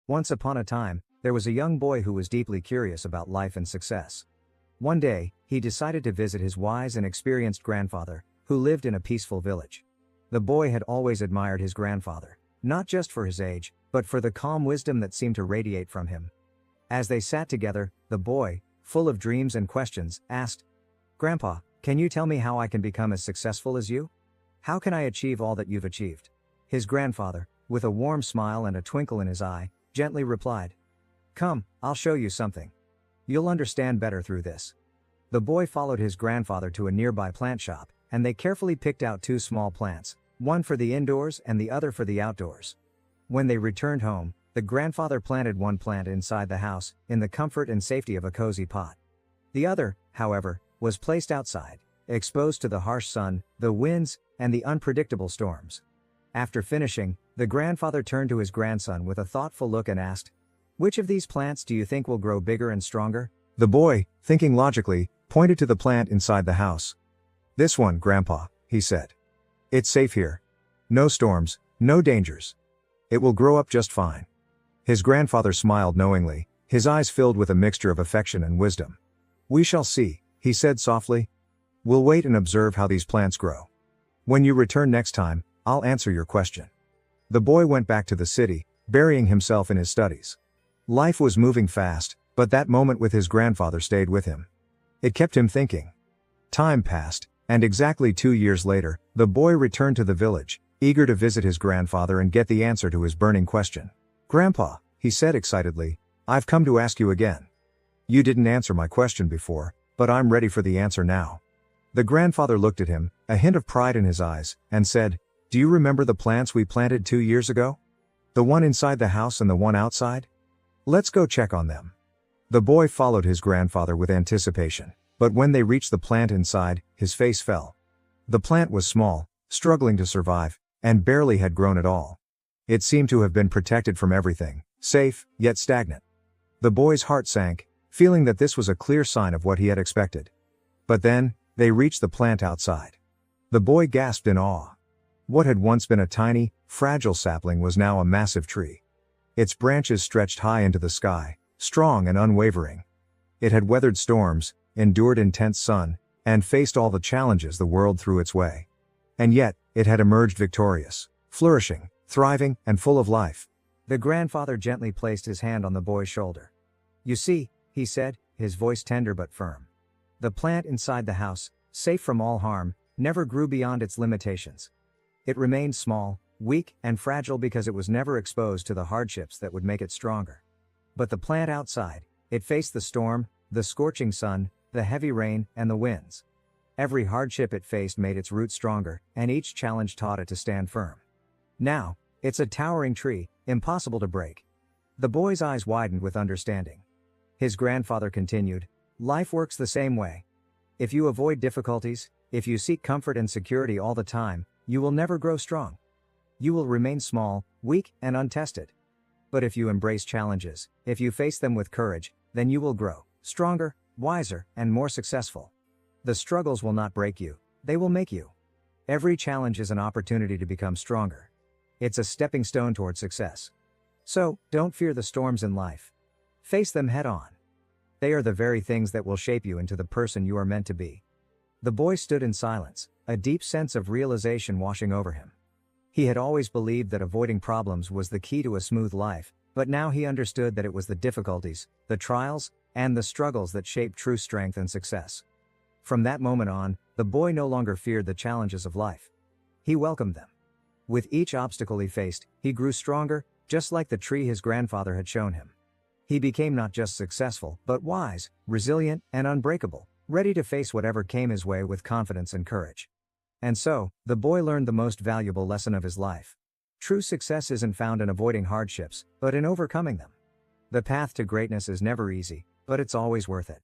Once upon a time, there was a young boy who was deeply curious about life and success. One day, he decided to visit his wise and experienced grandfather, who lived in a peaceful village. The boy had always admired his grandfather, not just for his age, but for the calm wisdom that seemed to radiate from him. As they sat together, the boy, full of dreams and questions, asked, "Grandpa, can you tell me how I can become as successful as you? How can I achieve all that you've achieved?" His grandfather, with a warm smile and a twinkle in his eye, gently replied, "Come, I'll show you something. You'll understand better through this." The boy followed his grandfather to a nearby plant shop, and they carefully picked out two small plants, one for the indoors and the other for the outdoors. When they returned home, the grandfather planted one plant inside the house, in the comfort and safety of a cozy pot. The other, however, was placed outside, exposed to the harsh sun, the winds, and the unpredictable storms. After finishing, the grandfather turned to his grandson with a thoughtful look and asked, "Which of these plants do you think will grow bigger and stronger?" The boy, thinking logically, pointed to the plant inside the house. "This one, Grandpa," he said. "It's safe here. No storms, no dangers. It will grow up just fine." His grandfather smiled knowingly, his eyes filled with a mixture of affection and wisdom. "We shall see," he said softly. "We'll wait and observe how these plants grow. When you return next time, I'll answer your question." The boy went back to the city, burying himself in his studies. Life was moving fast, but that moment with his grandfather stayed with him. It kept him thinking. Time passed, and exactly 2 years later, the boy returned to the village, eager to visit his grandfather and get the answer to his burning question. "Grandpa," he said excitedly, "I've come to ask you again. You didn't answer my question before, but I'm ready for the answer now." The grandfather looked at him, a hint of pride in his eyes, and said, "Do you remember the plants we planted 2 years ago? The one inside the house and the one outside? Let's go check on them." The boy followed his grandfather with anticipation, but when they reached the plant inside, his face fell. The plant was small, struggling to survive, and barely had grown at all. It seemed to have been protected from everything, safe, yet stagnant. The boy's heart sank, feeling that this was a clear sign of what he had expected. But then, they reached the plant outside. The boy gasped in awe. What had once been a tiny, fragile sapling was now a massive tree. Its branches stretched high into the sky, strong and unwavering. It had weathered storms, endured intense sun, and faced all the challenges the world threw its way. And yet, it had emerged victorious, flourishing, thriving, and full of life. The grandfather gently placed his hand on the boy's shoulder. "You see," he said, his voice tender but firm. "The plant inside the house, safe from all harm, never grew beyond its limitations. It remained small, weak, and fragile because it was never exposed to the hardships that would make it stronger. But the plant outside, it faced the storm, the scorching sun, the heavy rain, and the winds. Every hardship it faced made its roots stronger, and each challenge taught it to stand firm. Now, it's a towering tree, impossible to break." The boy's eyes widened with understanding. His grandfather continued, "Life works the same way. If you avoid difficulties, if you seek comfort and security all the time, you will never grow strong. You will remain small, weak, and untested. But if you embrace challenges, if you face them with courage, then you will grow, stronger, wiser, and more successful. The struggles will not break you, they will make you. Every challenge is an opportunity to become stronger. It's a stepping stone toward success. So, don't fear the storms in life. Face them head on. They are the very things that will shape you into the person you are meant to be." The boy stood in silence, a deep sense of realization washing over him. He had always believed that avoiding problems was the key to a smooth life, but now he understood that it was the difficulties, the trials, and the struggles that shaped true strength and success. From that moment on, the boy no longer feared the challenges of life. He welcomed them. With each obstacle he faced, he grew stronger, just like the tree his grandfather had shown him. He became not just successful, but wise, resilient, and unbreakable, ready to face whatever came his way with confidence and courage. And so, the boy learned the most valuable lesson of his life. True success isn't found in avoiding hardships, but in overcoming them. The path to greatness is never easy, but it's always worth it.